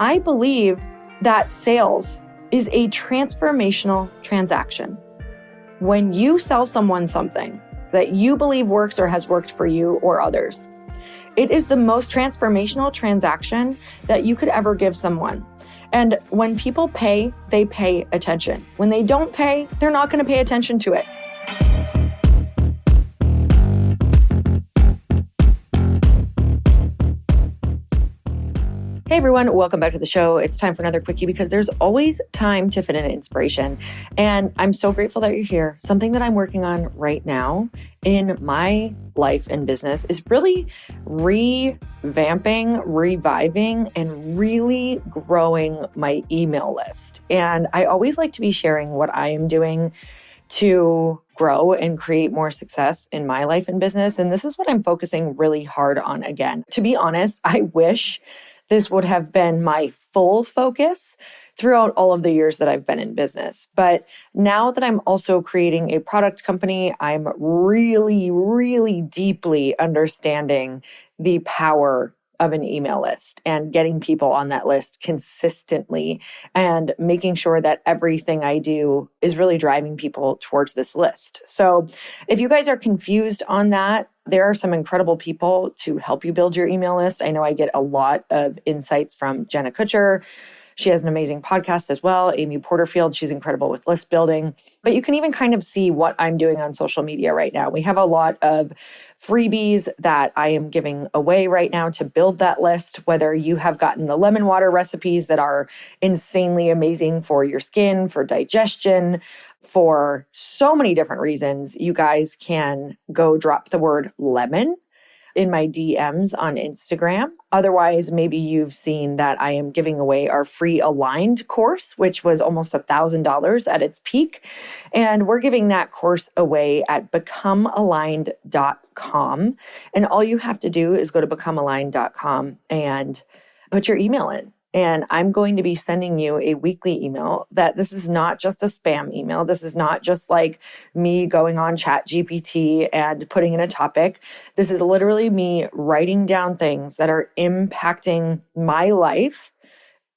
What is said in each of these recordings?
I believe that sales is a transformational transaction. When you sell someone something that you believe works or has worked for you or others, it is the most transformational transaction that you could ever give someone. And when people pay, they pay attention. When they don't pay, they're not going to pay attention to it. Hey everyone, welcome back to the show. It's time for another quickie because there's always time to fit in inspiration. And I'm so grateful that you're here. Something that I'm working on right now in my life and business is really revamping, reviving, and really growing my email list. And I always like to be sharing what I am doing to grow and create more success in my life and business. And this is what I'm focusing really hard on again. To be honest, I wish this would have been my full focus throughout all of the years that I've been in business. But now that I'm also creating a product company, I'm really deeply understanding the power of an email list and getting people on that list consistently and making sure that everything I do is really driving people towards this list. So if you guys are confused on that, there are some incredible people to help you build your email list. I know I get a lot of insights from Jenna Kutcher. She has an amazing podcast as well, Amy Porterfield. She's incredible with list building. But you can even kind of see what I'm doing on social media right now. We have a lot of freebies that I am giving away right now to build that list, whether you have gotten the lemon water recipes that are insanely amazing for your skin, for digestion, for so many different reasons. You guys can go drop the word lemon in my DMs on Instagram. Otherwise, maybe you've seen that I am giving away our free Aligned course, which was almost $1,000 at its peak. And we're giving that course away at becomealigned.com. And all you have to do is go to becomealigned.com and put your email in. And I'm going to be sending you a weekly email that this is not just a spam email. This is not just like me going on ChatGPT and putting in a topic. This is literally me writing down things that are impacting my life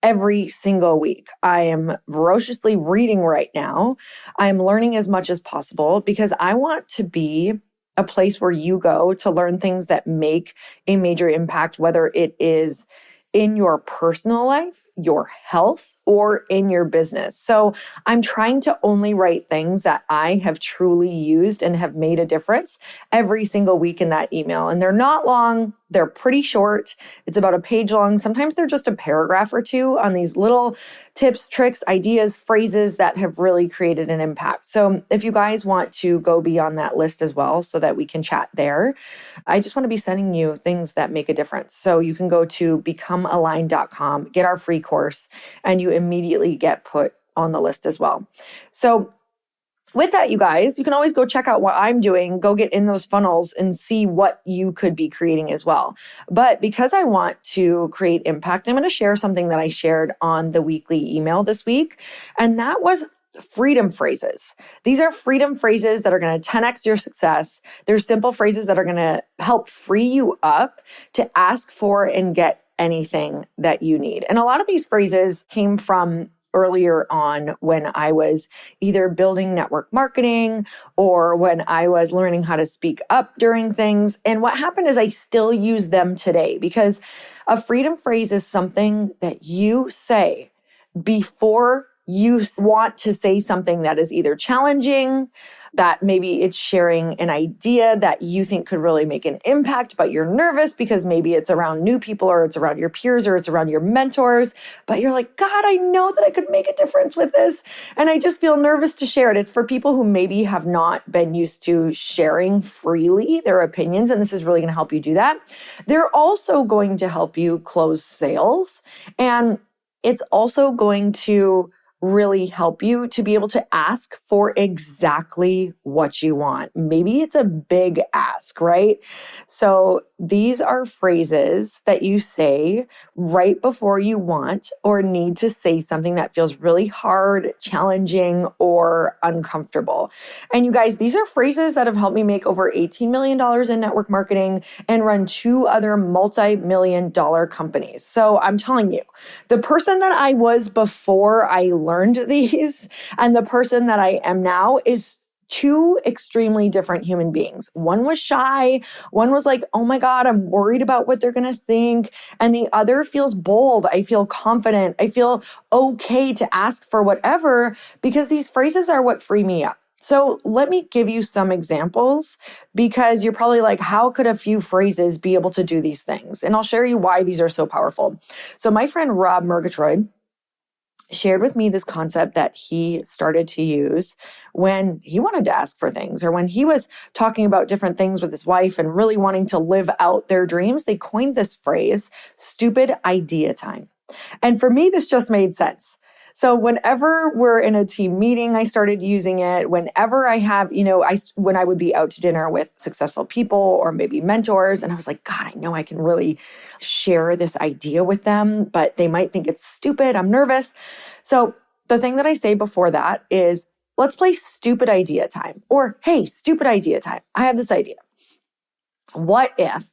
every single week. I am voraciously reading right now. I am learning as much as possible because I want to be a place where you go to learn things that make a major impact, whether it is in your personal life, your health, or in your business. So I'm trying to only write things that I have truly used and have made a difference every single week in that email. And they're not long. They're pretty short. It's about a page long. Sometimes they're just a paragraph or two on these little tips, tricks, ideas, phrases that have really created an impact. So if you guys want to go be on that list as well so that we can chat there, I just want to be sending you things that make a difference. So you can go to becomealigned.com, get our free course, and you immediately get put on the list as well. So with that, you guys, you can always go check out what I'm doing, go get in those funnels and see what you could be creating as well. But because I want to create impact, I'm going to share something that I shared on the weekly email this week. And that was freedom phrases. These are freedom phrases that are going to 10x your success. They're simple phrases that are going to help free you up to ask for and get anything that you need. And a lot of these phrases came from earlier on when I was either building network marketing or when I was learning how to speak up during things. And what happened is I still use them today because a freedom phrase is something that you say before you want to say something that is either challenging, that maybe it's sharing an idea that you think could really make an impact, but you're nervous because maybe it's around new people or it's around your peers or it's around your mentors, but you're like, God, I know that I could make a difference with this. And I just feel nervous to share it. It's for people who maybe have not been used to sharing freely their opinions. And this is really going to help you do that. They're also going to help you close sales. And it's also going to really help you to be able to ask for exactly what you want. Maybe it's a big ask, right? So these are phrases that you say right before you want or need to say something that feels really hard, challenging, or uncomfortable. And you guys, these are phrases that have helped me make over $18 million in network marketing and run 2 other multi-million-dollar companies. So I'm telling you, the person that I was before I learned these and the person that I am now is 2 extremely different human beings. One was shy. One was like, oh my God, I'm worried about what they're going to think. And the other feels bold. I feel confident. I feel okay to ask for whatever because these phrases are what free me up. So let me give you some examples because you're probably like, how could a few phrases be able to do these things? And I'll share you why these are so powerful. So my friend Rob Murgatroyd shared with me this concept that he started to use when he wanted to ask for things or when he was talking about different things with his wife and really wanting to live out their dreams. They coined this phrase, stupid idea time. And for me, this just made sense. So whenever we're in a team meeting, I started using it. Whenever I have, when I would be out to dinner with successful people or maybe mentors, and I was like, God, I know I can really share this idea with them, but they might think it's stupid. I'm nervous. So the thing that I say before that is, let's play stupid idea time. Or, hey, stupid idea time. I have this idea. What if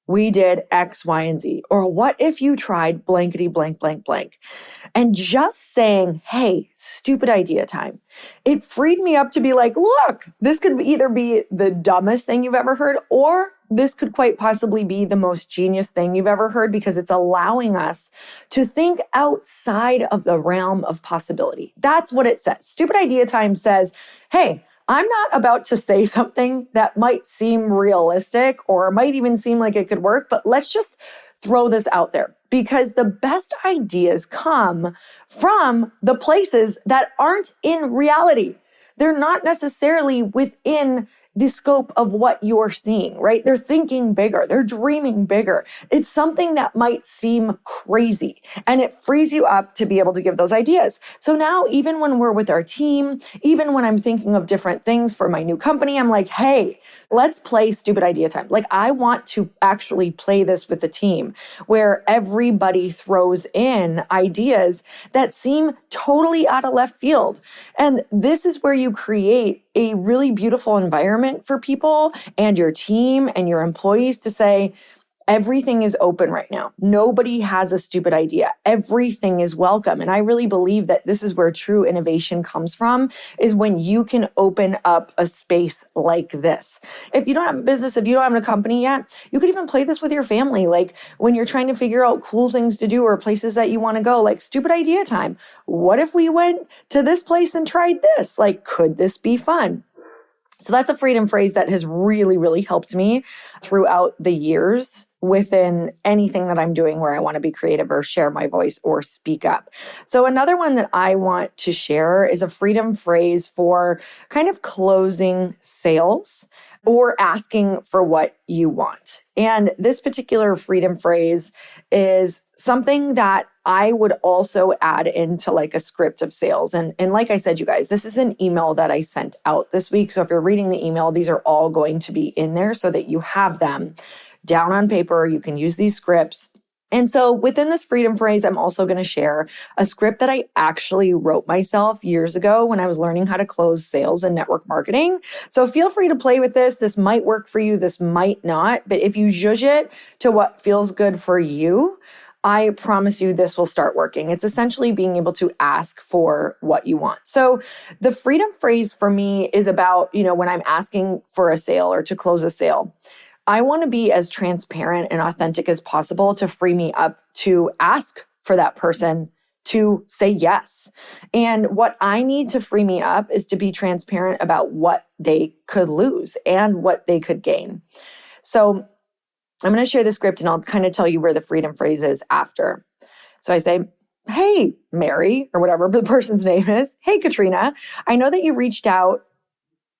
we did X, Y, and Z? Or what if you tried blankety blank, blank, blank? And just saying, hey, stupid idea time, it freed me up to be like, look, this could either be the dumbest thing you've ever heard, or this could quite possibly be the most genius thing you've ever heard because it's allowing us to think outside of the realm of possibility. That's what it says. Stupid idea time says, hey, I'm not about to say something that might seem realistic or might even seem like it could work, but let's just throw this out there because the best ideas come from the places that aren't in reality. They're not necessarily within the scope of what you're seeing, right? They're thinking bigger. They're dreaming bigger. It's something that might seem crazy and it frees you up to be able to give those ideas. So now, even when we're with our team, even when I'm thinking of different things for my new company, I'm like, hey, let's play stupid idea time. Like I want to actually play this with the team where everybody throws in ideas that seem totally out of left field. And this is where you create a really beautiful environment for people and your team and your employees to say, everything is open right now. Nobody has a stupid idea. Everything is welcome. And I really believe that this is where true innovation comes from, is when you can open up a space like this. If you don't have a business, if you don't have a company yet, you could even play this with your family. Like when you're trying to figure out cool things to do or places that you want to go, like stupid idea time. What if we went to this place and tried this? Like, could this be fun? So that's a freedom phrase that has really, really helped me throughout the years within anything that I'm doing where I want to be creative or share my voice or speak up. So another one that I want to share is a freedom phrase for kind of closing sales or asking for what you want. And this particular freedom phrase is something that I would also add into like a script of sales. And like I said, you guys, this is an email that I sent out this week. So if you're reading the email, these are all going to be in there so that you have them down on paper. You can use these scripts. And so within this freedom phrase, I'm also going to share a script that I actually wrote myself years ago when I was learning how to close sales and network marketing. So feel free to play with this. This might work for you. This might not. But if you zhuzh it to what feels good for you, I promise you this will start working. It's essentially being able to ask for what you want. So the freedom phrase for me is about, when I'm asking for a sale or to close a sale, I want to be as transparent and authentic as possible to free me up to ask for that person to say yes. And what I need to free me up is to be transparent about what they could lose and what they could gain. So I'm going to share the script and I'll kind of tell you where the freedom phrase is after. So I say, hey, Mary, or whatever the person's name is. Hey, Katrina, I know that you reached out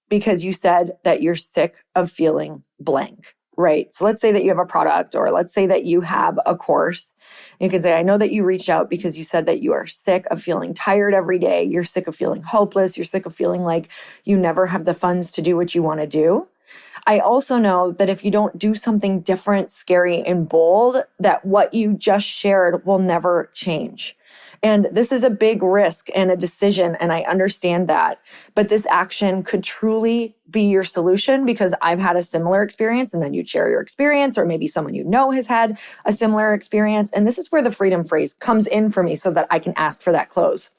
because you said that you're sick of feeling blank, right? So let's say that you have a product, or let's say that you have a course. You can say, I know that you reached out because you said that you are sick of feeling tired every day. You're sick of feeling hopeless. You're sick of feeling like you never have the funds to do what you want to do. I also know that if you don't do something different, scary, and bold, that what you just shared will never change. And this is a big risk and a decision, and I understand that. But this action could truly be your solution because I've had a similar experience, and then you share your experience, or maybe someone you know has had a similar experience. And this is where the freedom phrase comes in for me so that I can ask for that close.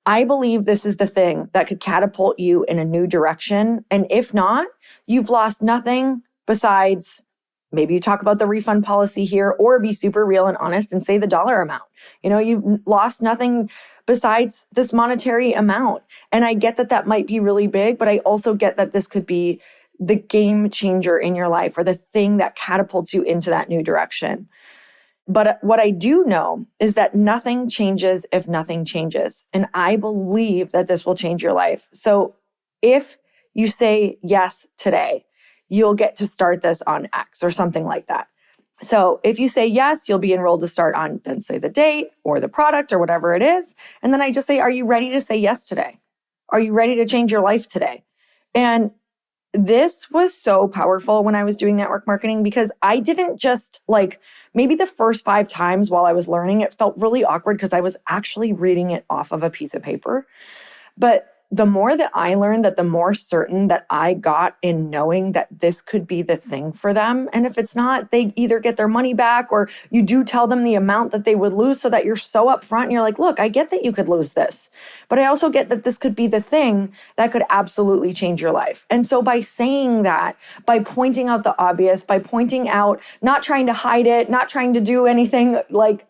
I believe this is the thing that could catapult you in a new direction. And if not, you've lost nothing besides maybe you talk about the refund policy here, or be super real and honest and say the dollar amount. You've lost nothing besides this monetary amount. And I get that that might be really big, but I also get that this could be the game changer in your life or the thing that catapults you into that new direction. But what I do know is that nothing changes if nothing changes. And I believe that this will change your life. So if you say yes today, you'll get to start this on X or something like that. So if you say yes, you'll be enrolled to start on, then say the date or the product or whatever it is. And then I just say, are you ready to say yes today? Are you ready to change your life today? And this was so powerful when I was doing network marketing because I didn't just maybe the first 5 times while I was learning, it felt really awkward because I was actually reading it off of a piece of paper. But the more that I learned, that the more certain that I got in knowing that this could be the thing for them. And if it's not, they either get their money back or you do tell them the amount that they would lose so that you're so upfront and you're like, look, I get that you could lose this, but I also get that this could be the thing that could absolutely change your life. And so by saying that, by pointing out the obvious, by pointing out, not trying to hide it, not trying to do anything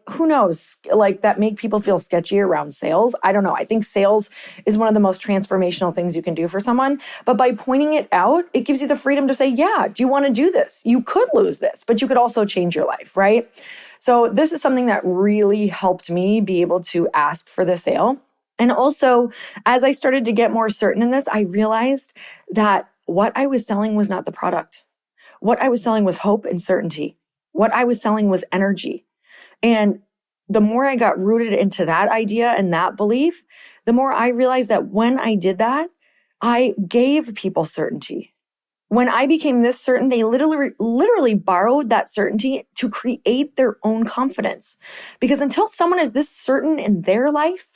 who knows, that make people feel sketchy around sales. I don't know. I think sales is one of the most transformational things you can do for someone. But by pointing it out, it gives you the freedom to say, yeah, do you want to do this? You could lose this, but you could also change your life, right? So this is something that really helped me be able to ask for the sale. And also, as I started to get more certain in this, I realized that what I was selling was not the product. What I was selling was hope and certainty. What I was selling was energy. And the more I got rooted into that idea and that belief, the more I realized that when I did that, I gave people certainty. When I became this certain, they literally borrowed that certainty to create their own confidence. Because until someone is this certain in their life,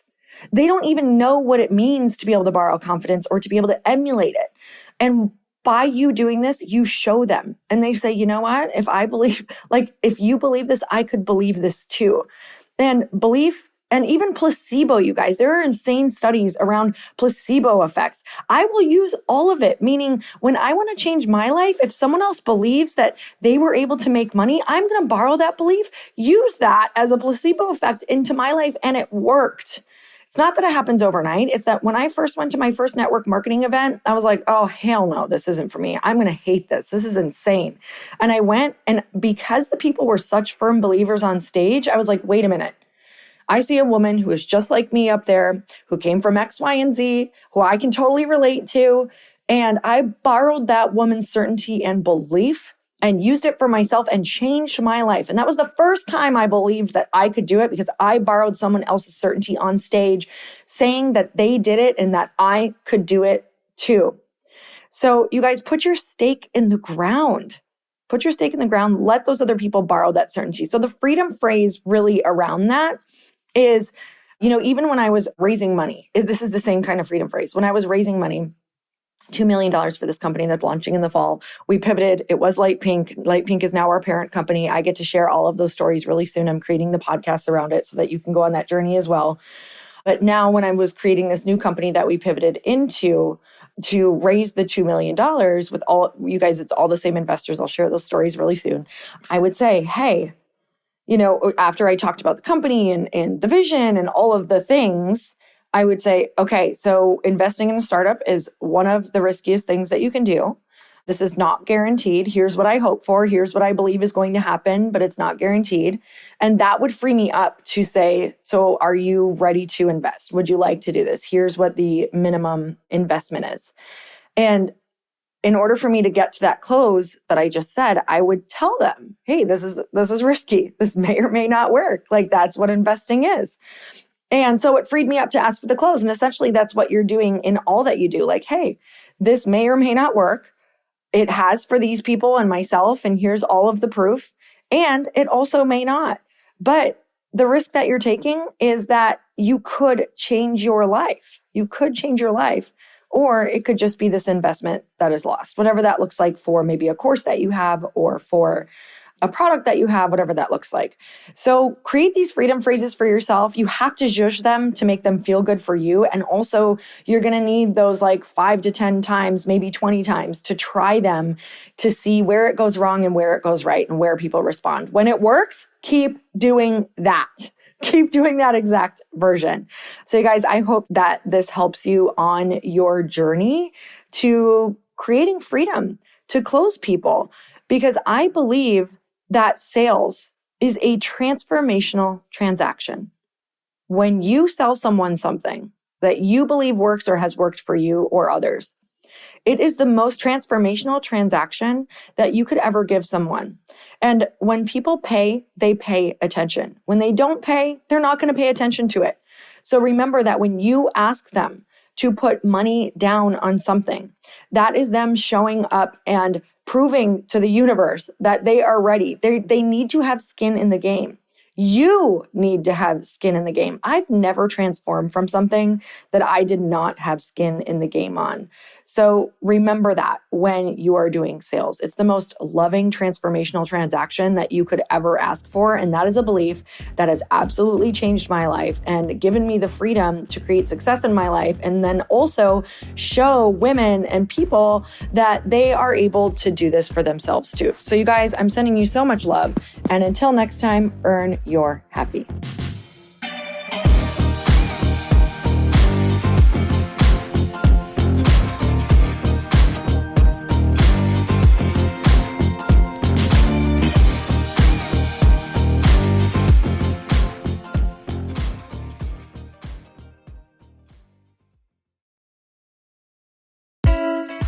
they don't even know what it means to be able to borrow confidence or to be able to emulate it. And by you doing this, you show them. And they say, you know what? If you believe this, I could believe this too. And belief and even placebo, you guys, there are insane studies around placebo effects. I will use all of it, meaning when I want to change my life, if someone else believes that they were able to make money, I'm going to borrow that belief, use that as a placebo effect into my life, and it worked. It's not that it happens overnight. It's that when I first went to my first network marketing event, I was like, oh, hell no, this isn't for me. I'm going to hate this. This is insane. And I went, and because the people were such firm believers on stage, I was like, wait a minute. I see a woman who is just like me up there, who came from X, Y, and Z, who I can totally relate to. And I borrowed that woman's certainty and belief and used it for myself and changed my life. And that was the first time I believed that I could do it because I borrowed someone else's certainty on stage, saying that they did it and that I could do it too. So you guys, put your stake in the ground. Put your stake in the ground. Let those other people borrow that certainty. So the freedom phrase really around that is, even when I was raising money, this is the same kind of freedom phrase. When I was raising money, $2 million for this company that's launching in the fall, we pivoted. It was Light Pink. Light Pink is now our parent company. I get to share all of those stories really soon. I'm creating the podcast around it so that you can go on that journey as well. But now when I was creating this new company that we pivoted into to raise the $2 million with all you guys, it's all the same investors. I'll share those stories really soon. I would say, hey, after I talked about the company and the vision and all of the things, I would say, okay, so investing in a startup is one of the riskiest things that you can do. This is not guaranteed. Here's what I hope for. Here's what I believe is going to happen, but it's not guaranteed. And that would free me up to say, so are you ready to invest? Would you like to do this? Here's what the minimum investment is. And in order for me to get to that close that I just said, I would tell them, hey, this is risky. This may or may not work. That's what investing is. And so it freed me up to ask for the close. And essentially that's what you're doing in all that you do. Hey, this may or may not work. It has for these people and myself, and here's all of the proof. And it also may not. But the risk that you're taking is that you could change your life. You could change your life, or it could just be this investment that is lost, whatever that looks like for maybe a course that you have or for a product that you have, whatever that looks like. So create these freedom phrases for yourself. You have to zhuzh them to make them feel good for you. And also you're going to need those like 5 to 10 times, maybe 20 times to try them to see where it goes wrong and where it goes right and where people respond. When it works, keep doing that. Keep doing that exact version. So you guys, I hope that this helps you on your journey to creating freedom to close people, because I believe that sales is a transformational transaction. When you sell someone something that you believe works or has worked for you or others, it is the most transformational transaction that you could ever give someone. And when people pay, they pay attention. When they don't pay, they're not going to pay attention to it. So remember that when you ask them to put money down on something, that is them showing up and proving to the universe that they are ready. They need to have skin in the game. You need to have skin in the game. I've never transformed from something that I did not have skin in the game on. So remember that when you are doing sales. It's the most loving transformational transaction that you could ever ask for. And that is a belief that has absolutely changed my life and given me the freedom to create success in my life. And then also show women and people that they are able to do this for themselves too. So you guys, I'm sending you so much love. And until next time, earn your happy.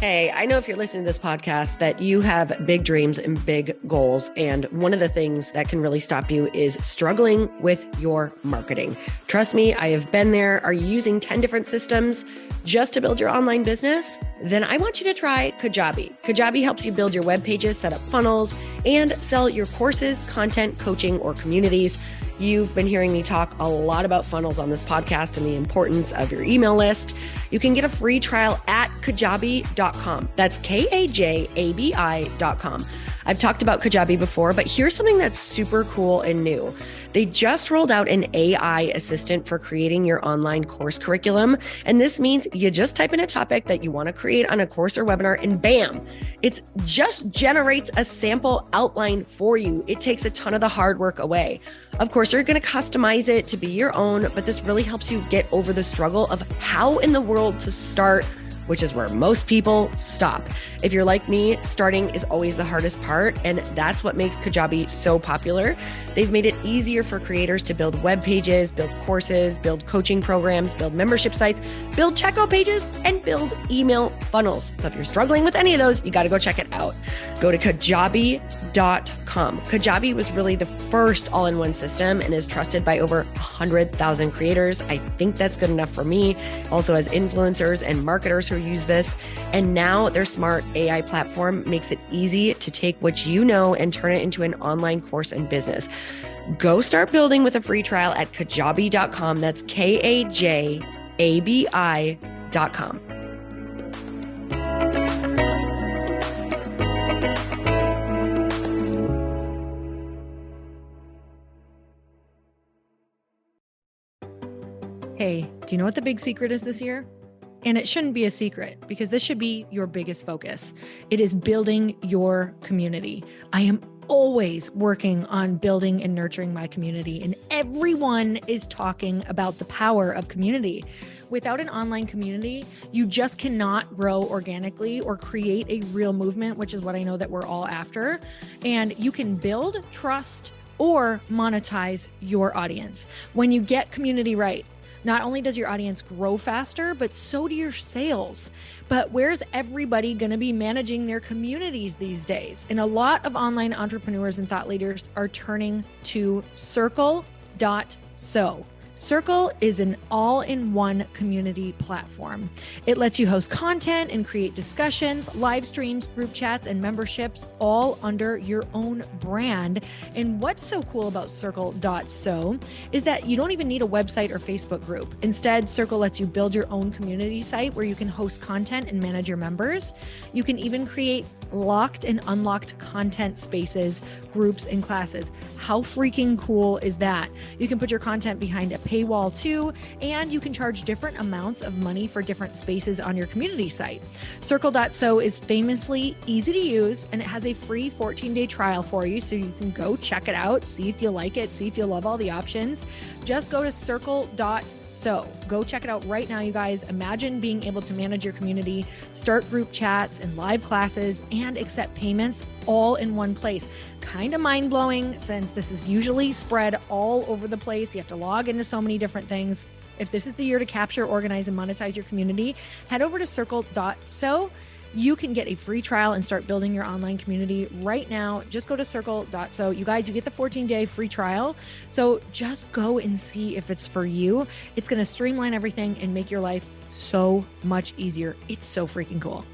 Hey, I know if you're listening to this podcast that you have big dreams and big goals. And one of the things that can really stop you is struggling with your marketing. Trust me, I have been there. Are you using 10 different systems just to build your online business? Then I want you to try Kajabi. Kajabi helps you build your web pages, set up funnels, and sell your courses, content, coaching, or communities. You've been hearing me talk a lot about funnels on this podcast and the importance of your email list. You can get a free trial at kajabi.com. That's Kajabi.com. I've talked about Kajabi before, but here's something that's super cool and new. They just rolled out an AI assistant for creating your online course curriculum. And this means you just type in a topic that you want to create on a course or webinar and bam, it just generates a sample outline for you. It takes a ton of the hard work away. Of course, you're going to customize it to be your own, but this really helps you get over the struggle of how in the world to start, which is where most people stop. If you're like me, starting is always the hardest part, and that's what makes Kajabi so popular. They've made it easier for creators to build web pages, build courses, build coaching programs, build membership sites, build checkout pages, and build email funnels. So if you're struggling with any of those, you got to go check it out. Go to Kajabi.com. Kajabi was really the first all-in-one system and is trusted by over 100,000 creators. I think that's good enough for me. Also as influencers and marketers who use this. And now their smart AI platform makes it easy to take what you know and turn it into an online course and business. Go start building with a free trial at Kajabi.com. That's Kajabi.com. Hey, do you know what the big secret is this year? And it shouldn't be a secret because this should be your biggest focus. It is building your community. I am always working on building and nurturing my community, and everyone is talking about the power of community. Without an online community, you just cannot grow organically or create a real movement, which is what I know that we're all after. And you can build trust or monetize your audience. When you get community right, not only does your audience grow faster, but so do your sales. But where's everybody going to be managing their communities these days? And a lot of online entrepreneurs and thought leaders are turning to Circle.so. Circle is an all-in-one community platform. It lets you host content and create discussions, live streams, group chats, and memberships all under your own brand. And what's so cool about Circle.so is that you don't even need a website or Facebook group. Instead, Circle lets you build your own community site where you can host content and manage your members. You can even create locked and unlocked content spaces, groups, and classes. How freaking cool is that? You can put your content behind a paywall too, and you can charge different amounts of money for different spaces on your community site. Circle.so is famously easy to use, and it has a free 14-day trial for you, so you can go check it out, see if you like it, see if you love all the options. Just go to circle.so. Go check it out right now, you guys. Imagine being able to manage your community, start group chats and live classes, and accept payments all in one place. Kind of mind-blowing, since this is usually spread all over the place. You have to log into so many different things. If this is the year to capture, organize, and monetize your community, head over to circle.so. You can get a free trial and start building your online community right now. Just go to circle.so. You guys, you get the 14-day free trial. So just go and see if it's for you. It's going to streamline everything and make your life so much easier. It's so freaking cool.